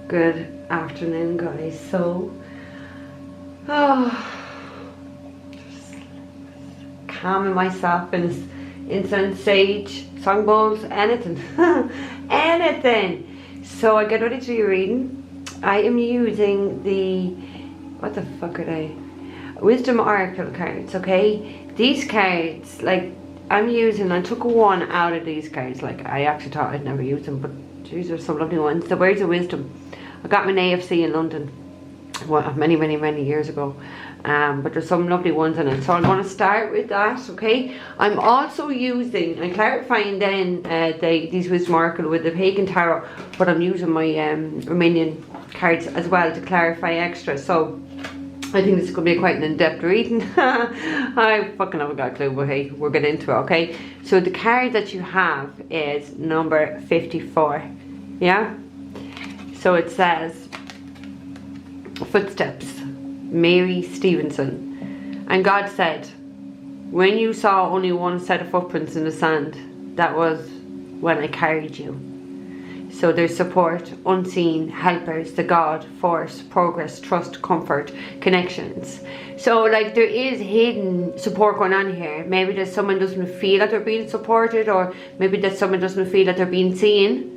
Good afternoon, guys. So, just calming myself in incense, sage, song bowls, anything, anything. So I get ready to do your reading. I am using the, what the fuck are they? Wisdom Oracle cards, okay? These cards, like, I took one out of these cards. Like, I actually thought I'd never use them, but these are some lovely ones. The Words of Wisdom. I got them in AFC in London, well, many years ago. But there's some lovely ones in it. So I'm going to start with that, okay? I'm also using, I'm clarifying then these Wisdom Oracle with the Pagan Tarot, but I'm using my Romanian cards as well to clarify extra. So I think this is going to be quite an in-depth reading. I fucking haven't got a clue, but hey, we'll get into it, okay? So the card that you have is number 54, yeah? So it says, Footsteps, Mary Stevenson. And God said, when you saw only one set of footprints in the sand, that was when I carried you. So there's support, unseen, helpers, the God, force, progress, trust, comfort, connections. So like there is hidden support going on here. Maybe that someone doesn't feel that they're being supported, or maybe that someone doesn't feel that they're being seen,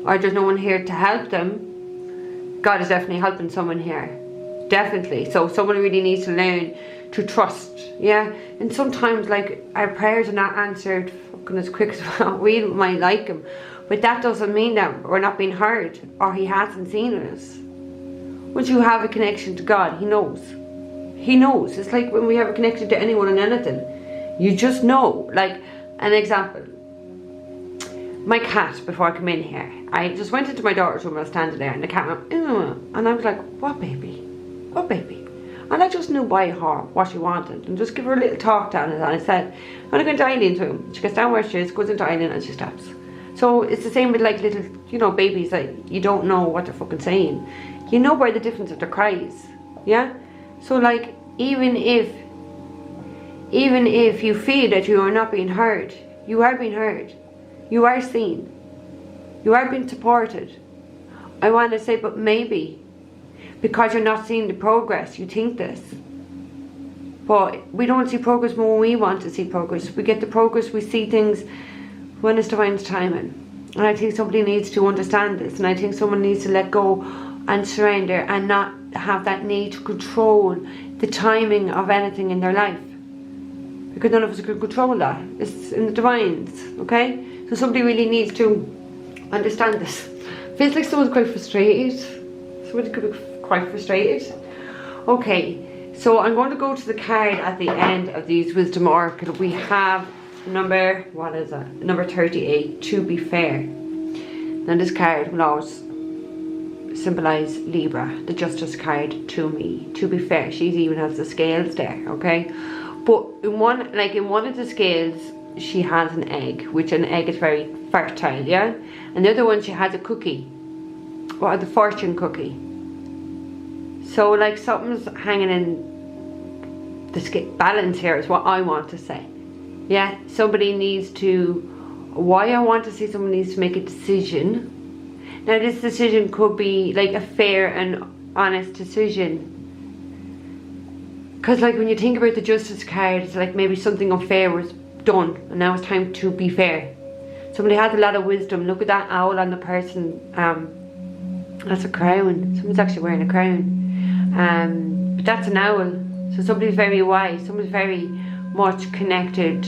or there's no one here to help them. God is definitely helping someone here. Definitely. So someone really needs to learn to trust, yeah? And sometimes like our prayers are not answered fucking as quick as we might like them. But that doesn't mean that we're not being heard or he hasn't seen us. Once you have a connection to God, he knows. He knows. It's like when we have a connection to anyone and anything. You just know. Like an example. My cat, before I come in here, I just went into my daughter's room and I was standing there and the cat went, and I was like, what baby? What baby? And I just knew by her what she wanted and just give her a little talk down and I said, I'm going to dial into him. She gets down where she is, goes into dialing and she stops. So it's the same with like little, you know, babies that you don't know what they're fucking saying. You know by the difference of their cries, yeah? So like, even if you feel that you are not being heard, you are being heard. You are seen. You are being supported. I want to say, but maybe, because you're not seeing the progress, you think this. But we don't see progress when we want to see progress. We get the progress, we see things when it's divine timing. And I think somebody needs to understand this, and I think someone needs to let go and surrender and not have that need to control the timing of anything in their life, because none of us can control that. It's in the divines, okay? So somebody really needs to understand this. Feels like someone's quite frustrated. Somebody could be quite frustrated. Okay, so I'm going to go to the card at the end of these Wisdom Oracle. We have number, what is it? Number 38, To Be Fair. Now this card will always symbolize Libra, the Justice card to me. To be fair, she even has the scales there, okay? But in one of the scales, she has an egg, which an egg is very fertile, yeah? And the other one, she has a cookie, or the fortune cookie. So like something's hanging in the balance here is what I want to say. Yeah, somebody needs to, why I want to say someone needs to make a decision. Now this decision could be like a fair and honest decision. Because like when you think about the Justice card, it's like maybe something unfair was done and now it's time to be fair. Somebody has a lot of wisdom. Look at that owl on the person. That's a crown. Someone's actually wearing a crown. But that's an owl. So somebody's very wise. Someone's very much connected.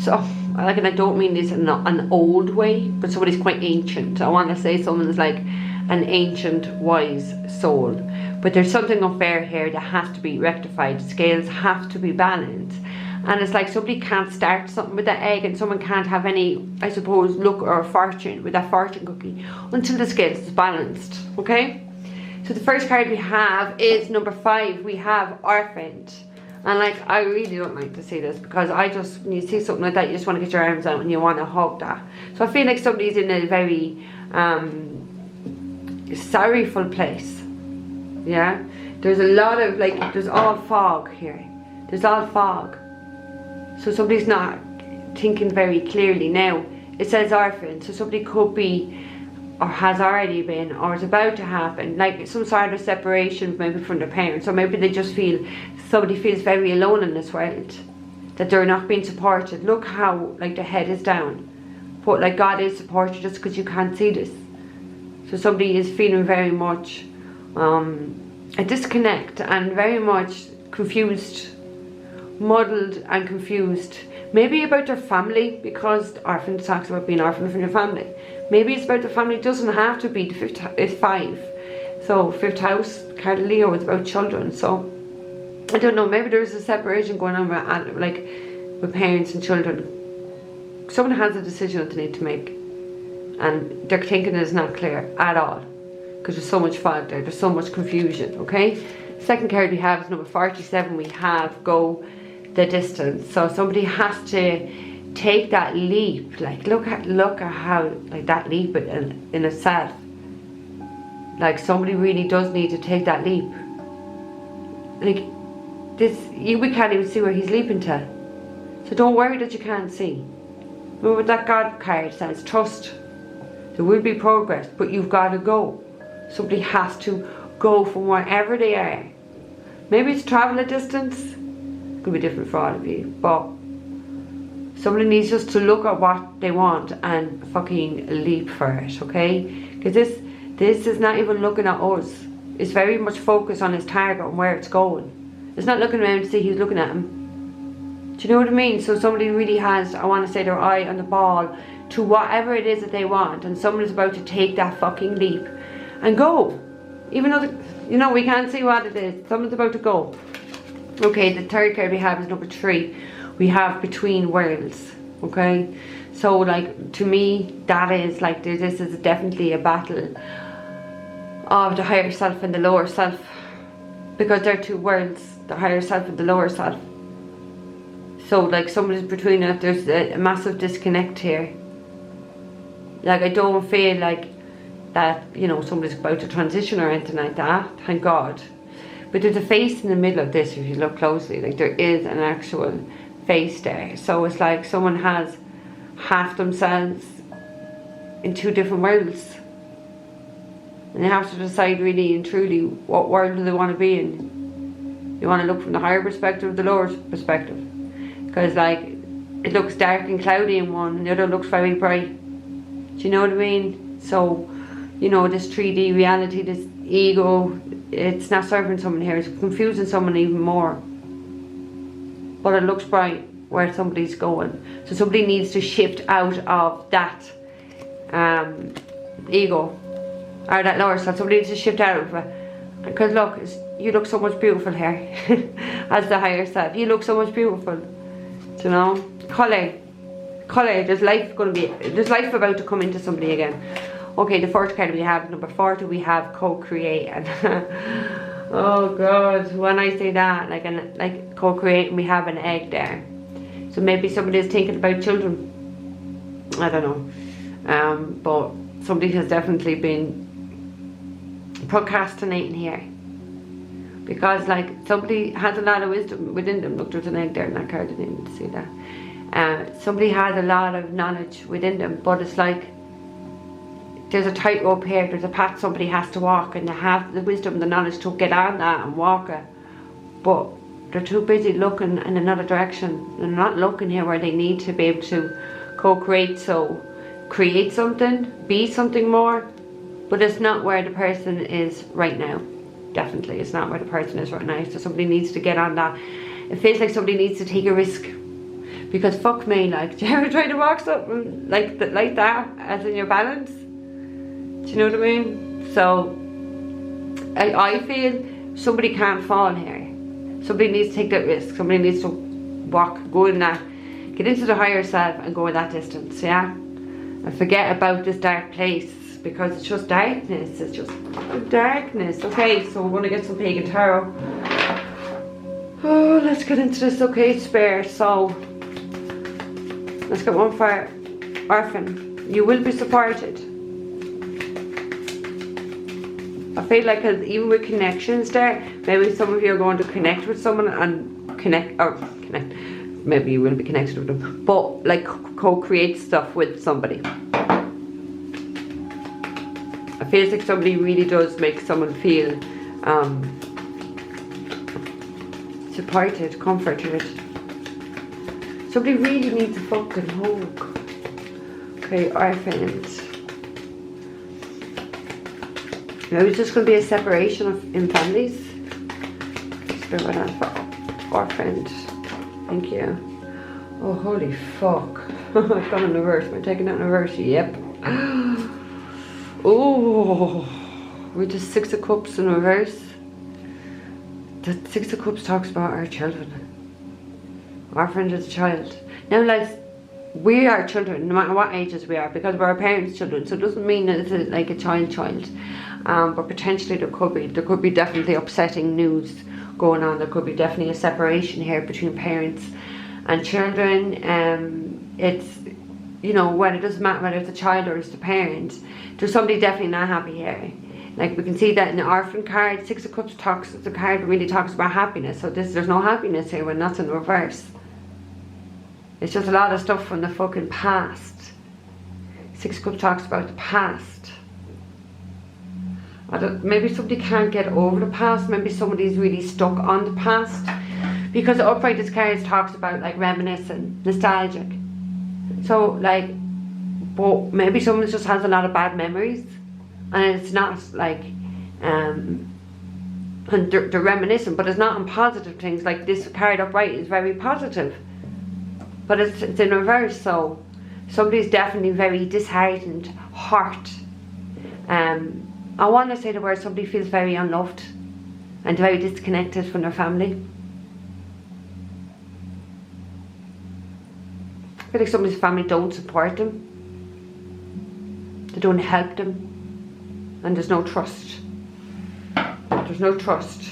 So like, and I don't mean this in an old way, but somebody's quite ancient. I want to say someone's like an ancient wise soul. But there's something unfair here that has to be rectified. Scales have to be balanced. And it's like somebody can't start something with that egg and someone can't have any, I suppose, luck or fortune with that fortune cookie until the scales is balanced, okay? So the first card we have is number 5. We have Orphaned. And like, I really don't like to say this because I just, when you see something like that, you just want to get your arms out and you want to hug that. So I feel like somebody's in a very sorrowful place, yeah? There's a lot of like, there's all fog here. There's all fog. So somebody's not thinking very clearly. Now, it says orphan, so somebody could be or has already been, or is about to happen, like some sort of separation maybe from their parents, or maybe they just feel, somebody feels very alone in this world, that they're not being supported. Look how like the head is down, but like God is supporting just because you can't see this. So somebody is feeling very much a disconnect and very much confused, muddled and confused. Maybe about their family, because the orphan talks about being orphaned from your family. Maybe it's about the family. It doesn't have to be the fifth. It's 5. So 5th house, card of Leo, is about children. So I don't know. Maybe there's a separation going on with parents and children. Someone has a decision that they need to make, and their thinking is not clear at all, because there's so much fog there. There's so much confusion. Okay. Second card we have is number 47. We have go the distance. So somebody has to take that leap. Like look at how like that leap in itself. Like somebody really does need to take that leap. Like this, we can't even see where he's leaping to. So don't worry that you can't see. Remember what that God card says, trust. There will be progress, but you've got to go. Somebody has to go from wherever they are. Maybe it's travel a distance. Could be different for all of you, but somebody needs just to look at what they want and fucking leap for it, okay? Because this is not even looking at us. It's very much focused on his target and where it's going. It's not looking around to see who's looking at him. Do you know what I mean? So somebody really has, I want to say, their eye on the ball to whatever it is that they want, and someone's about to take that fucking leap and go. Even though we can't see what it is, someone's about to go. Okay, the third card we have is number 3. We have between worlds. Okay, so like to me that is like this is definitely a battle of the higher self and the lower self, because they're 2 worlds, the higher self and the lower self. So like somebody's between it. There's a massive disconnect here. Like I don't feel like that, somebody's about to transition or anything like that, thank God. But there's a face in the middle of this if you look closely. Like there is an actual face there. So it's like someone has half themselves in 2 different worlds. And they have to decide really and truly what world do they want to be in. You want to look from the higher perspective or the lower perspective. Because like it looks dark and cloudy in one and the other looks very bright. Do you know what I mean? So, this 3D reality, this ego, it's not serving someone here. It's confusing someone even more. But it looks bright where somebody's going. So somebody needs to shift out of that ego, or that lower self. Somebody needs to shift out of it. Because look, you look so much beautiful here. As the higher self, you look so much beautiful. Do you know? Colour, there's life about to come into somebody again. Okay, the first card we have, number 40, we have co-create. And oh God, when I say that, like co-create, we have an egg there. So maybe somebody is thinking about children. I don't know. But somebody has definitely been procrastinating here. Because like somebody has a lot of wisdom within them. Look, there's an egg there in that card, I didn't even see that. Somebody has a lot of knowledge within them, but it's like there's a tightrope here, there's a path somebody has to walk, and they have the wisdom, the knowledge to get on that and walk it. But they're too busy looking in another direction. They're not looking here where they need to be able to co-create. So create something, be something more, but it's not where the person is right now. Definitely, it's not where the person is right now. So somebody needs to get on that. It feels like somebody needs to take a risk. Because fuck me, like, do you ever try to walk something like that, as in your balance? Do you know what I mean? So, I feel somebody can't fall here. Somebody needs to take that risk. Somebody needs to go in that, get into the higher self and go in that distance, yeah? And forget about this dark place, because it's just darkness. It's just darkness. Okay, so we're going to get some pagan tarot. Oh, let's get into this. Okay, spare. So, let's get one for orphan. You will be supported. I feel like even with connections there, maybe some of you are going to connect with someone and connect. Maybe you will be connected with them, but like co-create stuff with somebody. It feels like somebody really does make someone feel supported, comforted. Somebody really needs a fucking hug. Okay, orphans. Maybe it's just going to be a separation in families. Spirit with that for orphans. Thank you. Oh, holy fuck. I've gone in reverse. Am I taking that in reverse? Yep. Oh, we're just Six of Cups in reverse. The Six of Cups talks about our children. Our friend is a child. Now, like, we are children, no matter what ages we are, because we're our parents' children. So it doesn't mean that it's like a child. But potentially there could be definitely upsetting news going on. There could be definitely a separation here between parents and children. It's, you know, when it doesn't matter whether it's a child or it's the parent, there's somebody definitely not happy here. Like, we can see that in the orphan card. Six of Cups talks, the card really talks about happiness. So there's no happiness here when that's in reverse. It's just a lot of stuff from the fucking past. Six of Cups talks about the past. Maybe somebody can't get over the past. Maybe somebody's really stuck on the past. Because the upright, this card talks about like reminiscing, nostalgic. So like, but maybe someone just has a lot of bad memories. And it's not like, and they're reminiscing, but it's not on positive things. Like this card upright is very positive. But it's in reverse, so somebody's definitely very disheartened, hurt. I want to say the word, somebody feels very unloved and very disconnected from their family. I feel like somebody's family don't support them. They don't help them. And there's no trust. There's no trust.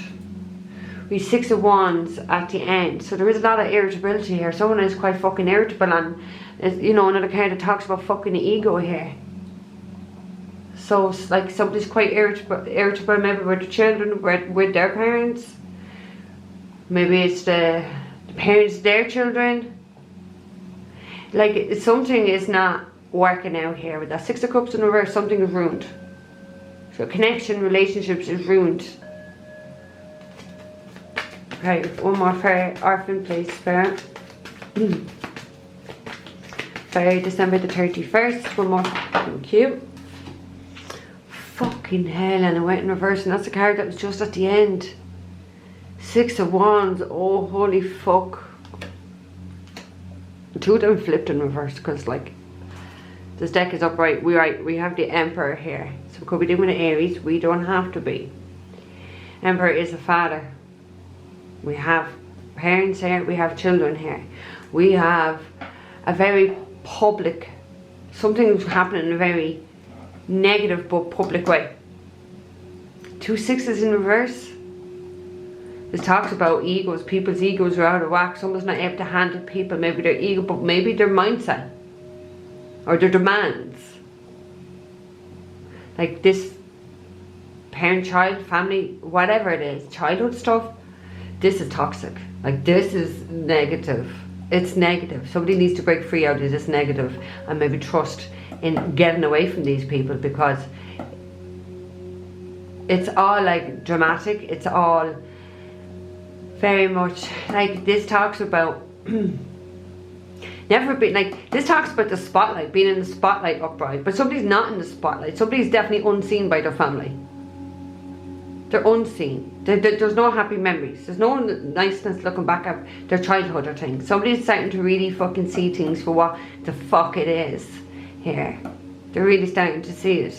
We have Six of Wands at the end, so there is a lot of irritability here. Someone is quite fucking irritable, and you know, another card that talks about fucking the ego here. So it's like somebody's quite irritable maybe with the children, with their parents. Maybe it's the parents, their children. Like something is not working out here with that Six of Cups in reverse. Something is ruined. So connection, relationships is ruined. Okay, one more for orphan, please, for December the 31st. One more. Thank you. Fucking hell, and I went in reverse, and that's the card that was just at the end. Six of Wands. Oh, holy fuck. Two of them flipped in reverse, because like this deck is upright. We have the Emperor here, so we could be doing an Aries. We don't have to be. Emperor is a father. We have parents here, we have children here. We have a very public, something's happening in a very negative but public way. Two sixes in reverse. This talks about egos. People's egos are out of whack. Someone's not able to handle people. Maybe their ego, but maybe their mindset. Or their demands. Like this parent, child, family, whatever it is. Childhood stuff. This is toxic. Like this is negative. It's negative. Somebody needs to break free out of this negative and maybe trust in getting away from these people, because it's all like dramatic. It's all very much like this talks about never be like, this talks about the spotlight, being in the spotlight upright, but somebody's not in the spotlight. Somebody's definitely unseen by their family. They're unseen. There's no happy memories. There's no niceness looking back at their childhood or things. Somebody's starting to really fucking see things for what the fuck it is here. They're really starting to see it.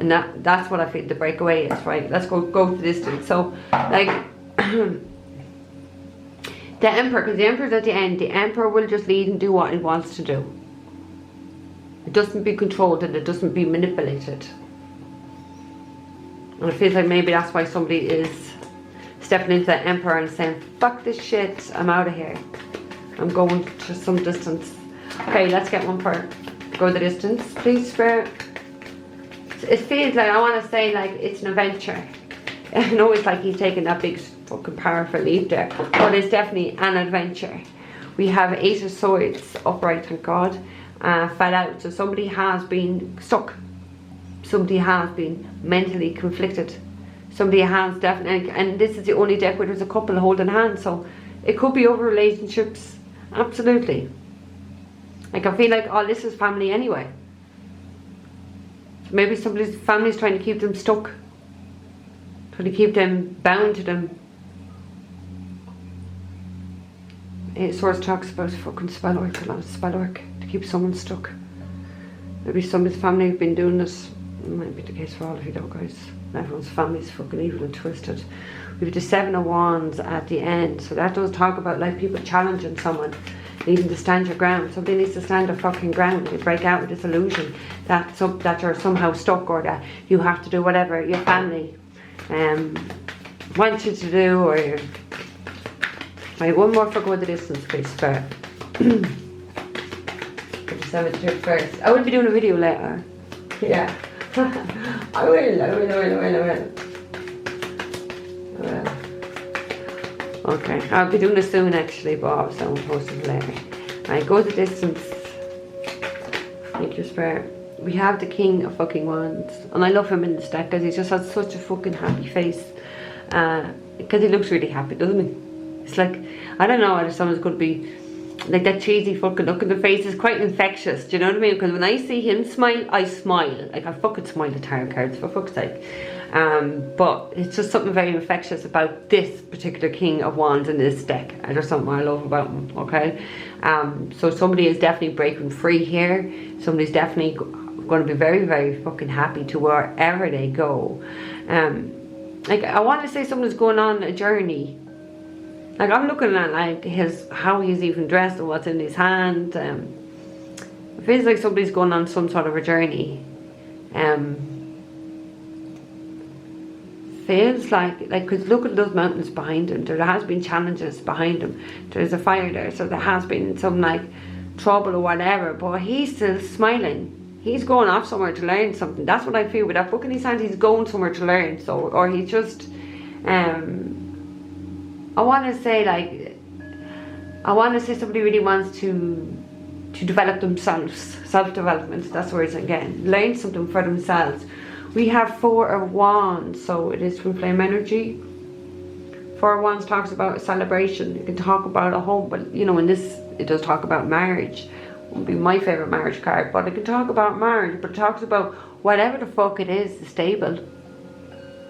And that's what I feel the breakaway is, right? Let's go to this thing. So, like, the Emperor, because the Emperor's at the end, the Emperor will just lead and do what he wants to do. It doesn't be controlled and it doesn't be manipulated. And it feels like maybe that's why somebody is stepping into that Emperor and saying, fuck this shit, I'm out of here. I'm going to some distance. Okay, let's get one for go the distance, please, Spirit. It feels like, I want to say like it's an adventure. I know it's like he's taking that big fucking powerful leap there, but it's definitely an adventure. We have Eight of Swords upright, thank God, fell out. So somebody has been stuck somebody has been mentally conflicted. Somebody has definitely, and this is the only deck where there's a couple holding hands, so it could be over relationships, absolutely. Like I feel like all this is family anyway. So maybe somebody's family's trying to keep them stuck, trying to keep them bound to them. Eight of Swords talks about fucking spell work, a lot of spell work to keep someone stuck. Maybe somebody's family have been doing this. It might be the case for all of you though, guys. Everyone's family is fucking evil and twisted. We have the Seven of Wands at the end, so that does talk about like people challenging someone, needing to stand your ground. Somebody needs to stand their fucking ground. You break out of this illusion that that you're somehow stuck, or that you have to do whatever your family wants you to do, or you're... Right, one more for go the distance, please, Spirit. 7th to 1st. I will be doing a video later. Yeah. I will. Okay, I'll be doing this soon actually, but obviously I won't post it later. Right, go the distance. Thank you, Spirit. We have the King of fucking Wands, and I love him in this deck because he just has such a fucking happy face. Because he looks really happy, doesn't he? It's like, I don't know whether someone's going to be like that cheesy fucking look in the face is quite infectious, do you know what I mean? Because when I see him smile, I smile. Like I fucking smile at tarot cards, for fuck's sake. But it's just something very infectious about this particular King of Wands in this deck. And there's something I love about him, okay? So somebody is definitely breaking free here. Somebody's definitely going to be very, very fucking happy to wherever they go. Like I want to say someone's going on a journey. Like I'm looking at like how he's even dressed and what's in his hand. It feels like somebody's going on some sort of a journey. Feels like because look at those mountains behind him. There has been challenges behind him. There's a fire there, so there has been some like trouble or whatever. But he's still smiling. He's going off somewhere to learn something. That's what I feel with that book in his hand. He's going somewhere to learn. So, or he's just I want to say somebody really wants to develop themselves, self-development. That's where it's again, learn something for themselves. We have Four of Wands, so it is from flame energy. Four of Wands talks about a celebration. You can talk about a home, but you know, in this it does talk about marriage. Won't be my favorite marriage card, but it can talk about marriage. But it talks about whatever the fuck it is, stable.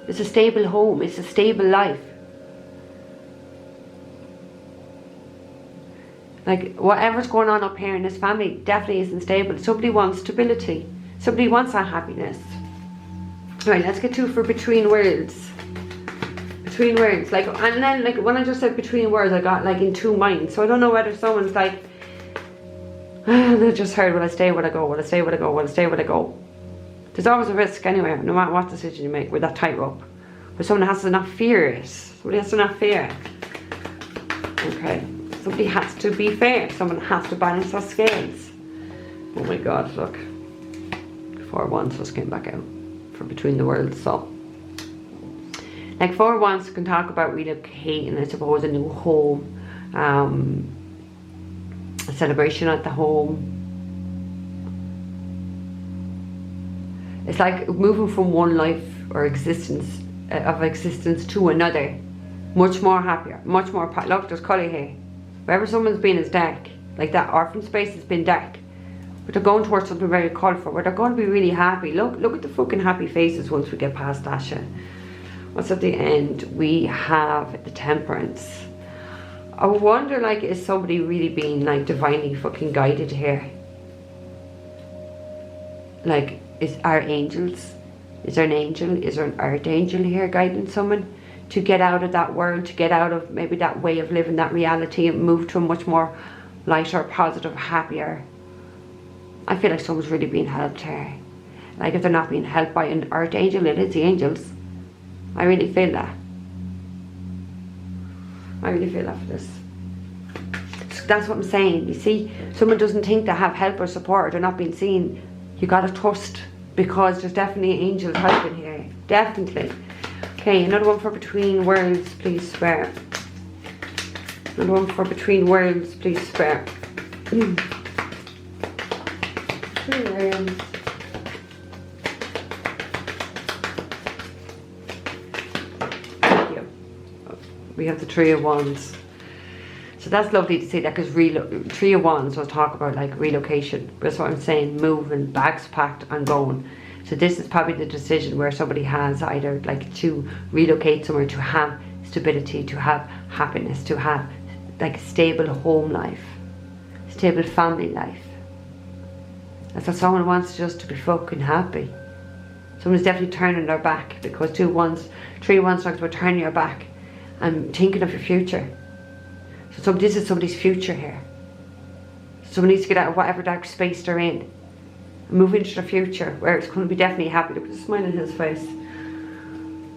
It's a stable home. It's a stable life. Like whatever's going on up here in this family definitely isn't stable. Somebody wants stability. Somebody wants that happiness. Right, let's get to for between worlds. Between words, like, and then like when I just said between words, I got like in two minds. So I don't know whether someone's like, they just heard, will I stay, will I go, will I stay, will I go, will I stay, will I go. There's always a risk anyway, no matter what decision you make with that tightrope. But someone has to not fear it. Somebody has to not fear. Okay. Somebody has to be fair. Someone has to balance their scales. Oh my god, look. 4 of Wands just came back out for between the worlds. So like 4 of Wands can talk about relocating, I suppose, a new home, a celebration at the home. It's like moving from one life or existence to another, much more happier, much more look, there's colour here. Wherever someone's been is dark, like that orphan space has been dark, but they're going towards something very colourful where they're going to be really happy. Look at the fucking happy faces once we get past that shit. What's at the end? We have the Temperance. I wonder, like, is somebody really being like divinely fucking guided here? Like, are angels? Is there an angel? Is there an archangel here guiding someone to get out of that world, to get out of maybe that way of living, that reality, and move to a much more lighter, positive, happier? I feel like someone's really being helped here. Like if they're not being helped by an archangel, it is the angels. I really feel that. I really feel that for this. So that's what I'm saying. You see, someone doesn't think they have help or support, or they're not being seen. You gotta trust, because there's definitely angels helping here. Definitely. Okay, another one for between worlds, please, Spirit. Another one for between worlds, please, Spirit. Between worlds. We have the Three of Wands. So that's lovely to see that, because Three of Wands will talk about like relocation. That's what I'm saying, moving, bags packed and going. So this is probably the decision where somebody has either like to relocate somewhere, to have stability, to have happiness, to have like a stable home life, stable family life. That's what someone wants, just to be fucking happy. Someone's definitely turning their back, because Three of Wands talks about turning your back and thinking of your future. So this is somebody's future here. Someone needs to get out of whatever dark space they're in and move into the future where it's going to be definitely happy. Look at the smile on his face.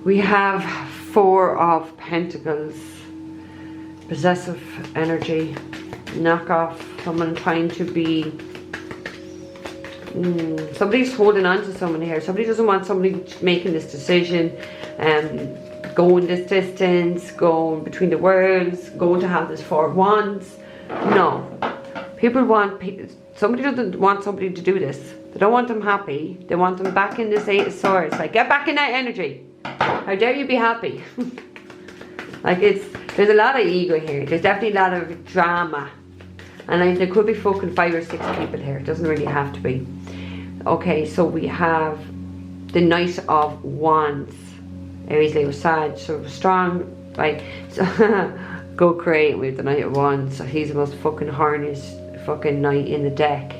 We have Four of Pentacles. Possessive energy. Knock off. Someone trying to be... somebody's holding on to someone here. Somebody doesn't want somebody making this decision. Going this distance, going between the worlds, going to have this Four of Wands. No. Somebody doesn't want somebody to do this. They don't want them happy. They want them back in this Eight of Swords. Like, get back in that energy. How dare you be happy? Like, there's a lot of ego here. There's definitely a lot of drama. And like, there could be fucking 5 or 6 people here. It doesn't really have to be. Okay, so we have the Knight of Wands. Aries, Leo, Sag, so strong, like, so go create with the Knight of Wands. So he's the most fucking horniest fucking knight in the deck.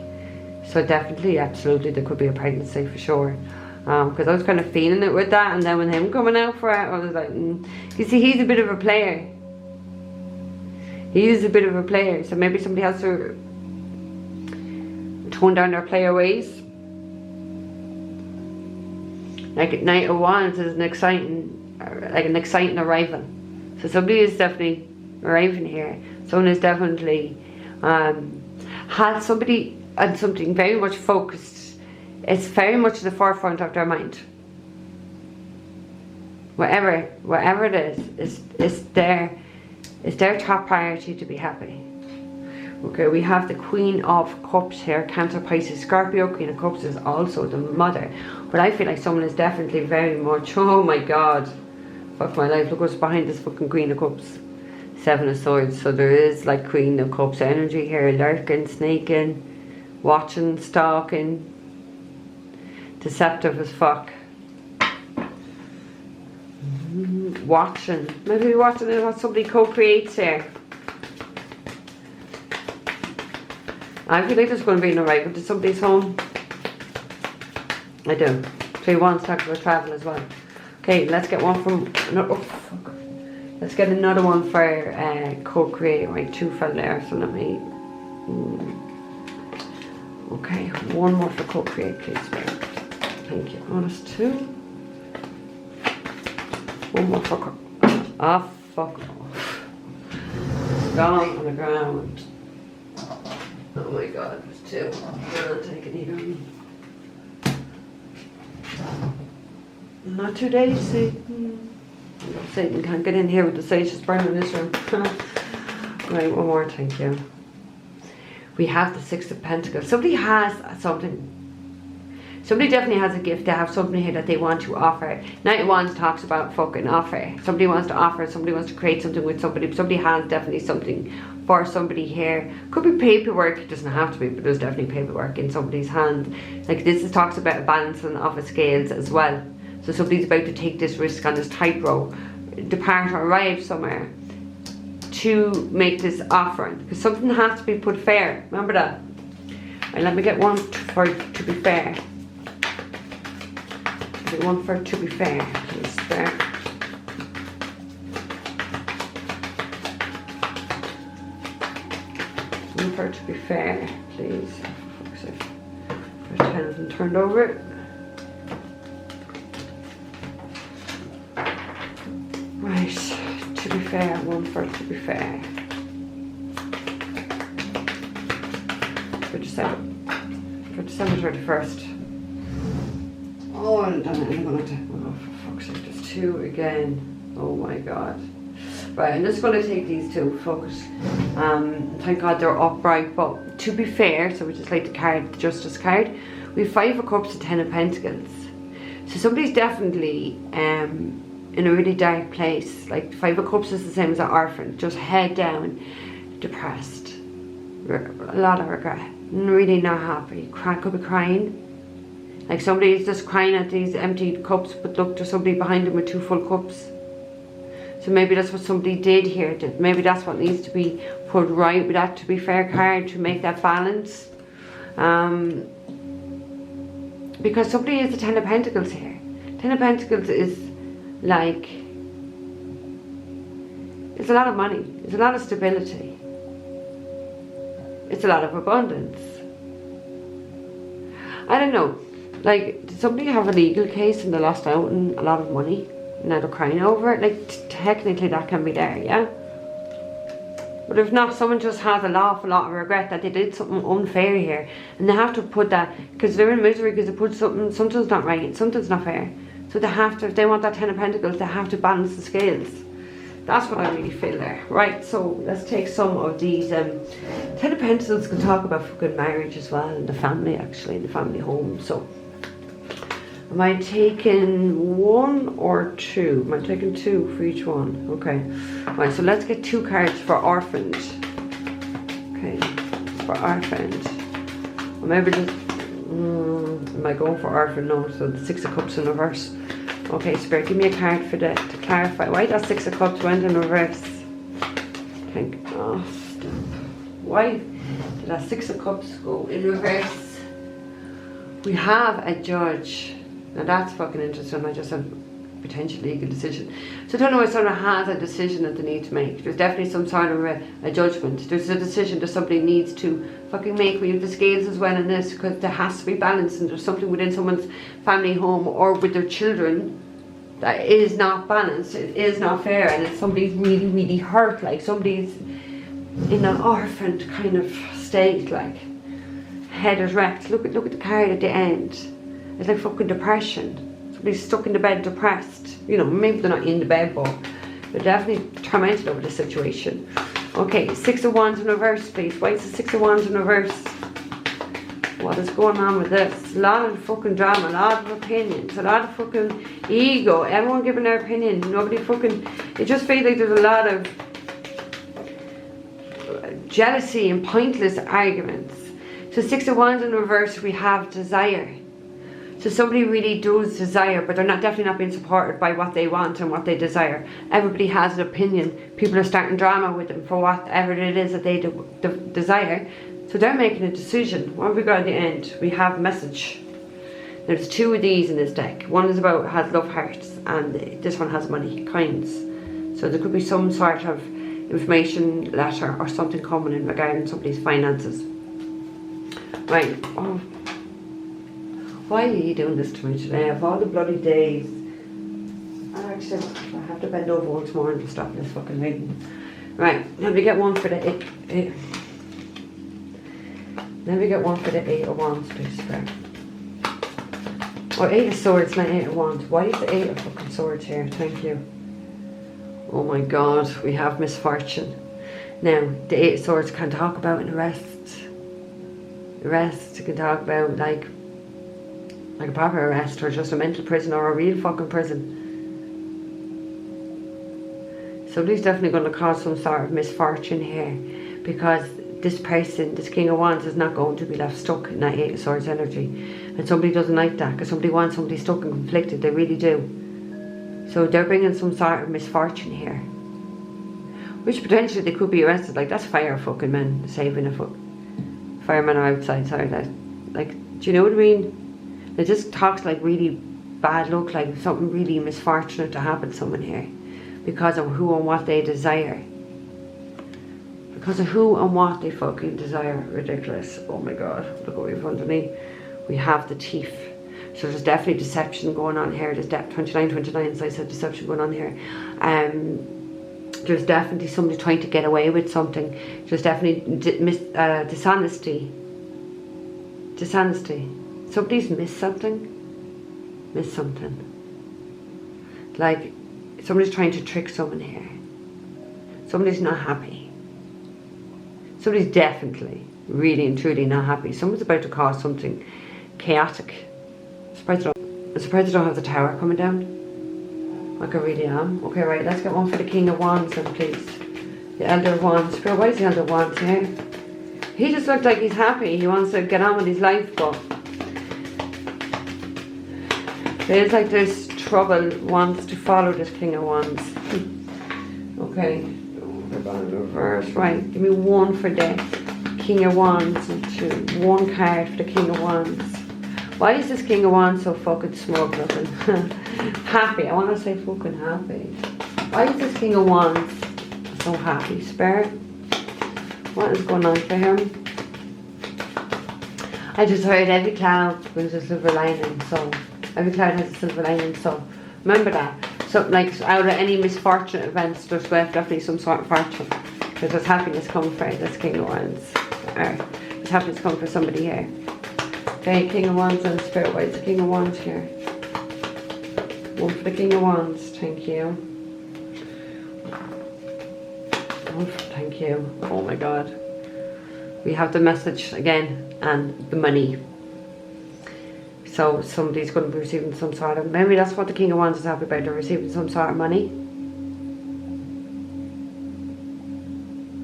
So definitely, absolutely, there could be a pregnancy for sure. Because I was kind of feeling it with that, and then with him coming out for it, I was like, You see, he's a bit of a player. He is a bit of a player, so maybe somebody has to tone down their player ways. Like, Knight of Wands is an exciting arrival. So somebody is definitely arriving here. Someone is definitely had somebody and something very much focused. It's very much at the forefront of their mind. Whatever it is, it's their top priority to be happy. Okay, we have the Queen of Cups here, Cancer, Pisces, Scorpio. Queen of Cups is also the mother. But I feel like someone is definitely very much, oh my God, fuck my life, look what's behind this fucking Queen of Cups. Seven of Swords. So there is like Queen of Cups energy here, lurking, snaking, watching, stalking, deceptive as fuck. Watching, maybe watching what somebody co-creates here. I feel like there's going to be an arrival to somebody's home. I do. Three Wands talks about travel as well. Okay, let's get one from... Let's get another one for co-creating. Right, 2 fell there, so let me... Okay, one more for co-create, please. Thank you. Oh, that's 2. One more for... Ah, fuck off. Gone on the ground. Oh my God, there's 2. I'll take it either. Not today, Satan. Satan can't get in here with the sage that's burning in this room. Right, one more, thank you. We have the 6 of Pentacles. Somebody has something. Somebody definitely has a gift. They have something here that they want to offer. Knight of Wands talks about fucking offer. Somebody wants to offer. Somebody wants to create something with somebody. Somebody has definitely something for somebody here. Could be paperwork. It doesn't have to be, but there's definitely paperwork in somebody's hand. Like this talks about a balancing of the scales as well. So somebody's about to take this risk on this tightrope, depart or arrive somewhere to make this offering. Because something has to be put fair. Remember that. Right, let me get one for to be fair. One for to be fair, please. There. One for to be fair, please. There's 10 of them turned over. Right, to be fair, one for to be fair. For December 31st. Oh, I'm done it. Oh, for fuck's sake, there's 2 again. Oh my God. Right, I'm just going to take these 2. Focus. Thank God they're upright. But to be fair, so we just like the card, the Justice card. We have 5 of Cups and 10 of Pentacles. So somebody's definitely in a really dark place. Like 5 of Cups is the same as an orphan, just head down, depressed, a lot of regret, really not happy, could be crying. Like somebody's just crying at these empty cups, but look, there's somebody behind them with 2 full cups. So maybe that's what somebody did here. Maybe that's what needs to be put right with that, to be fair card, to make that balance. Because somebody is the 10 of Pentacles here. 10 of Pentacles is like, it's a lot of money, it's a lot of stability, it's a lot of abundance. I don't know, like, did somebody have a legal case and they lost out on a lot of money and now they're crying over it? Like, technically that can be there, yeah? But if not, someone just has an awful lot of regret that they did something unfair here, and they have to put that, because they're in misery because they put something's not right, something's not fair. So they have to, if they want that 10 of Pentacles, they have to balance the scales. That's what I really feel there. Right, so let's take some of these. 10 of Pentacles can talk about good marriage as well, and the family, actually, the family home. So am I taking 1 or 2? Am I taking 2 for each one? Okay. Right, so let's get 2 cards for orphaned. Okay, for orphaned. Or maybe just, am I going for orphan? No, so the 6 of Cups in reverse. Okay, Spirit, give me a card for that to clarify why that 6 of Cups went in reverse. Oh, stop. Why did that 6 of Cups go in reverse? We have a Judge. Now that's fucking interesting. I just had potential legal decision. So I don't know if someone has a decision that they need to make. There's definitely some sort of a judgment. There's a decision that somebody needs to fucking make. We have the scales as well in this, because there has to be balance, and there's something within someone's family home or with their children that is not balanced. It is not fair, and it's somebody's really, really hurt. Like somebody's in an orphaned kind of state, like head is wrecked. Look at the card at the end. It's like fucking depression. Somebody's stuck in the bed depressed. You know, maybe they're not in the bed, but they're definitely tormented over the situation. Okay, 6 of Wands in reverse, please. Why is the 6 of Wands in reverse? What is going on with this? A lot of fucking drama, a lot of opinions, a lot of fucking ego. Everyone giving their opinion. Nobody fucking... It just feels like there's a lot of jealousy and pointless arguments. So 6 of Wands in reverse, we have desire. So somebody really does desire, but they're definitely not being supported by what they want and what they desire. Everybody has an opinion. People are starting drama with them for whatever it is that they desire. So they're making a decision. What have we got at the end? We have message. There's 2 of these in this deck. One is has love hearts, and this one has money, coins. So there could be some sort of information letter or something coming in regarding somebody's finances. Right. Oh. Why are you doing this to me today? Of all the bloody days. Actually, I have to bend over once more and stop this fucking reading. Right, let me get one for the 8. Let me get one for the 8 of Wands, please. Or 8 of Swords, not 8 of Wands. Why is the 8 of fucking Swords here? Thank you. Oh my God, we have misfortune. Now, the 8 of Swords can talk about an arrest. Arrest can talk about like a proper arrest, or just a mental prison, or a real fucking prison. Somebody's definitely going to cause some sort of misfortune here, because this person, this King of Wands, is not going to be left stuck in that 8 of Swords energy. And somebody doesn't like that, because somebody wants somebody stuck and conflicted. They really do. So they're bringing some sort of misfortune here, which potentially they could be arrested. Like, that's fire fucking men saving a firemen are outside. Sorry, that, like, do you know what I mean? It just talks like really bad luck, like something really misfortunate to happen to someone here, because of who and what they desire. Because of who and what they fucking desire. Ridiculous. Oh my God. Look what we have underneath. We have the Thief. So there's definitely deception going on here. There's 29, so I said deception going on here. There's definitely somebody trying to get away with something. There's definitely dishonesty. Dishonesty. Somebody's missed something. Missed something. Like, somebody's trying to trick someone here. Somebody's not happy. Somebody's definitely, really and truly not happy. Someone's about to cause something chaotic. I'm surprised I don't have the Tower coming down. Like I really am. Okay, right, let's get one for the King of Wands then, please. The Elder of Wands. Spirit, why is the Elder of Wands here? He just looked like he's happy. He wants to get on with his life, but feels like there's trouble wants to follow this King of Wands. Okay, we're going to reverse. Right, give me one for the King of Wands and two. One card for the King of Wands. Why is this King of Wands so fucking smug looking? Happy. I want to say fucking happy. Why is this King of Wands so happy? Spirit, what is going on for him? I just heard every cloud was a silver lining, so every cloud has a silver lining, so remember that. So like out of any misfortunate events, there's definitely some sort of fortune. Because there's happiness coming for this King of Wands. Alright, there's happiness coming for somebody here. Okay, King of Wands and Spirit, why is the King of Wands here? One for the King of Wands, thank you. Thank you. Oh my God. We have the message again and the money. So somebody's going to be receiving some sort of, maybe that's what the King of Wands is happy about. They're receiving some sort of money.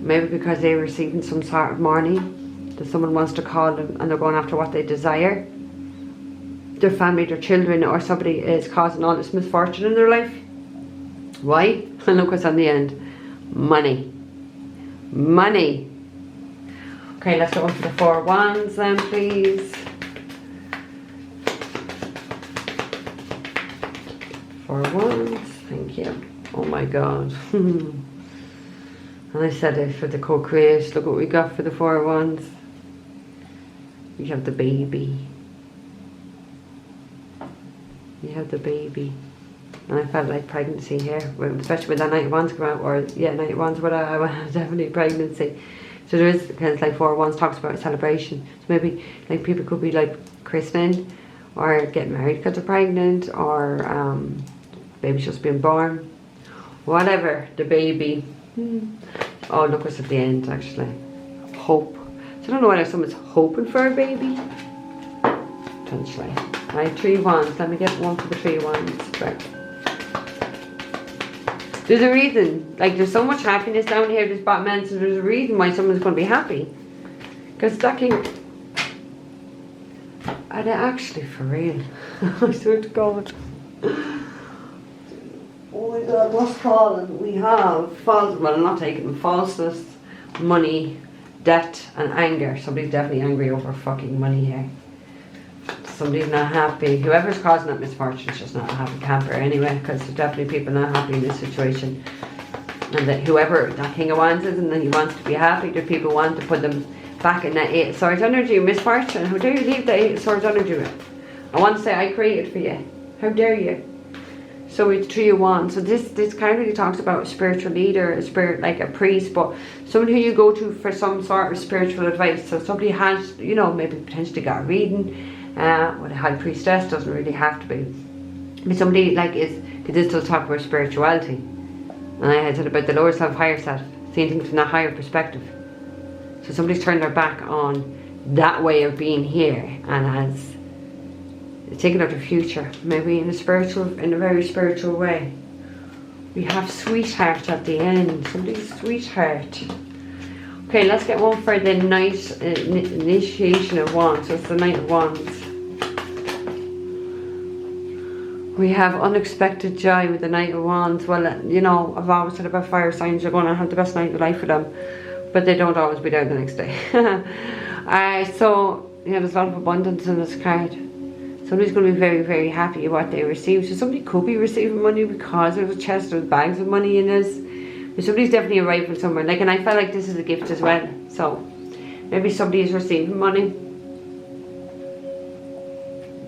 Maybe because they're receiving some sort of money that someone wants to call them and they're going after what they desire. Their family, their children, or somebody is causing all this misfortune in their life. Why? And look what's on the end. Money. Money. Okay, let's go on to the Four of Wands then, please. Four of Wands, thank you. Oh my God. And I said it for the co-create. Look what we got for the Four of Wands. We have the baby. You have the baby. And I felt like pregnancy here, especially when that Knight of Wands come out, or yeah, Knight of Wands, but I was definitely pregnancy. So there is kind of like Four of Wands talks about a celebration. So maybe like people could be like christening or getting married because they're pregnant, or baby's just been born. Whatever, the baby. Oh, look what's at the end actually. Hope. So I don't know whether someone's hoping for a baby. Potentially. Right, Three of Wands. Let me get one for the Three of Wands. Right. There's a reason. Like there's so much happiness down here, this bottom end, so there's a reason why someone's going to be happy. Because that King... Are they actually for real? I swear to God. Oh my God, what's fallen? We have false, well I'm not taking them, falseness, money, debt and anger. Somebody's definitely angry over fucking money here. Somebody's not happy. Whoever's causing that misfortune is just not a happy camper anyway, because there's definitely people not happy in this situation. And that whoever that King of Wands is and then he wants to be happy, there's people want to put them back in that Eight of Swords energy, misfortune. How dare you leave the Eight of Swords energy? I want to say I created for you. How dare you? So it's Three of Wands. So this kind of really talks about a spiritual leader, a spirit, like a priest, but someone who you go to for some sort of spiritual advice. So somebody has, you know, maybe potentially got a reading. What a high priestess doesn't really have to be. But somebody like is, because this does talk about spirituality. And I had said about the lower self, higher self, seeing things from a higher perspective. So somebody's turned their back on that way of being here and has taken out their future, maybe in a very spiritual way. We have sweetheart at the end. Somebody's sweetheart. Okay, let's get one for the night initiation of Wands. So it's the Knight of Wands. We have unexpected joy with the Knight of Wands. Well, you know, I've always said about fire signs, you're going to have the best night of life for them, but they don't always be there the next day. So, yeah, there's a lot of abundance in this card. Somebody's going to be very, very happy with what they receive. So somebody could be receiving money because there's a chest with bags of money in this. But somebody's definitely arriving somewhere. Like, and I felt like this is a gift as well. So maybe somebody is receiving money.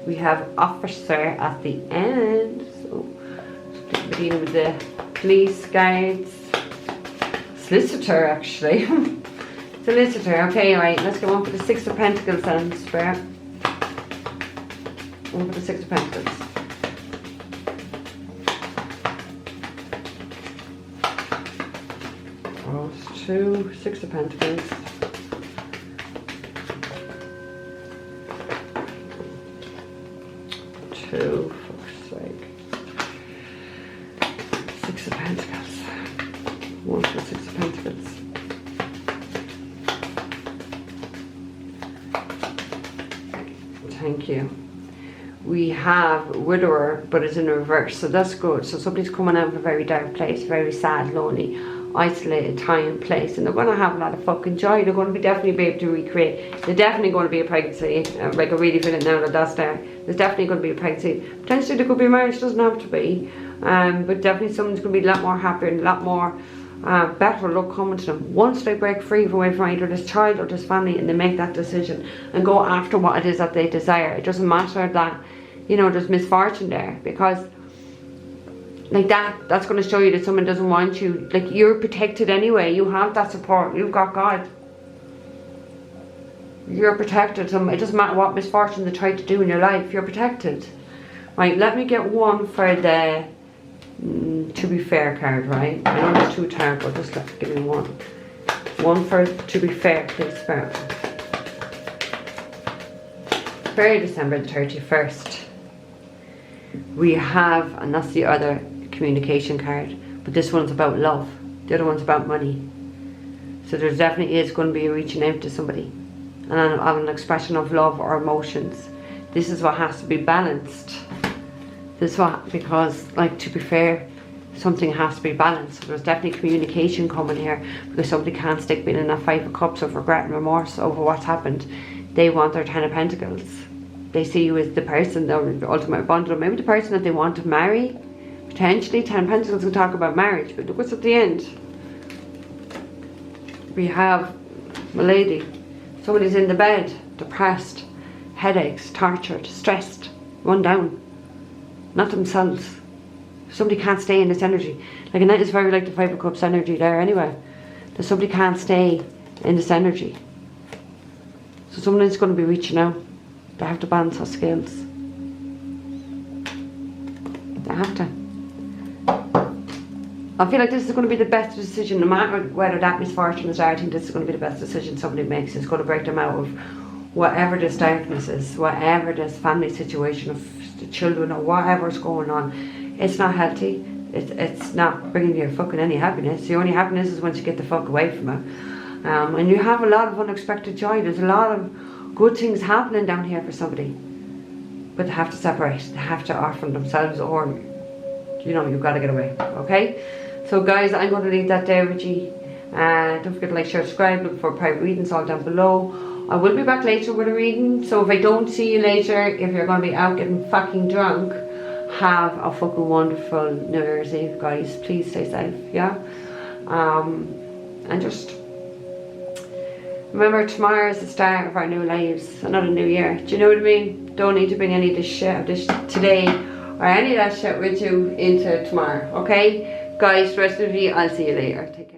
We have officer at the end. So we're dealing with the police, guards, solicitor actually. Solicitor. Okay, right. Let's go on for the Six of Pentacles and Spirit. One for the Six of Pentacles. Cross two, Six of Pentacles. Two, for fuck's sake. Six of Pentacles. One for Six of Pentacles. Thank you. We have Widower, but it's in reverse, so that's good. So somebody's coming out of a very dark place, very sad, lonely, isolated time, place, and they're going to have a lot of fucking joy. They're going to definitely be able to recreate. They're definitely going to be a pregnancy. Like I really feel it now that that's there. There's definitely going to be a pregnancy. Potentially there could be a marriage, doesn't have to be. But definitely someone's going to be a lot more happier and a lot more better luck coming to them once they break free from away from either this child or this family, and they make that decision and go after what it is that they desire. It doesn't matter that, you know, there's misfortune there, because like that's going to show you that someone doesn't want you. Like, you're protected anyway. You have that support. You've got God. You're protected. It doesn't matter what misfortune they try to do in your life. You're protected. Right, let me get one for the to be fair card, right? I know there's two cards, but just give me one. One for to be fair, please, Spirit. Very December the 31st. We have, and that's the other communication card, but this one's about love. The other one's about money. So there definitely is going to be reaching out to somebody and an expression of love or emotions. This is what has to be balanced. This is what, because, like, to be fair, something has to be balanced. So there's definitely communication coming here, because somebody can't stick being in that Five of Cups of regret and remorse over what's happened. They want their Ten of Pentacles. They see you as the person, the ultimate bundle, maybe the person that they want to marry. Potentially, Ten of Pentacles can talk about marriage, but look what's at the end. We have a lady. Somebody's in the bed, depressed, headaches, tortured, stressed, run down. Not themselves. Somebody can't stay in this energy. Like, and that is very like the Five of Cups energy there anyway. That somebody can't stay in this energy. So someone is going to be reaching out. They have to balance their skills. They have to. I feel like this is going to be the best decision, no matter whether that misfortune is there. I think this is going to be the best decision somebody makes. It's going to break them out of whatever this darkness is, whatever this family situation of the children or whatever's going on. It's not healthy. It's not bringing you fucking any happiness. The only happiness is once you get the fuck away from it. And you have a lot of unexpected joy. There's a lot of good things happening down here for somebody. But they have to separate. They have to offer themselves, or, you know, you've got to get away. Okay? So guys, I'm going to leave that there with you. Don't forget to like, share, subscribe. Look for private readings all down below. I will be back later with a reading. So if I don't see you later, if you're going to be out getting fucking drunk, have a fucking wonderful New Year's Eve, guys. Please stay safe, yeah? And just remember, tomorrow is the start of our new lives, another new year. Do you know what I mean? Don't need to bring any of this shit of this today or any of that shit with you into tomorrow, okay? Guys, the rest of you, I'll see you later. Take care.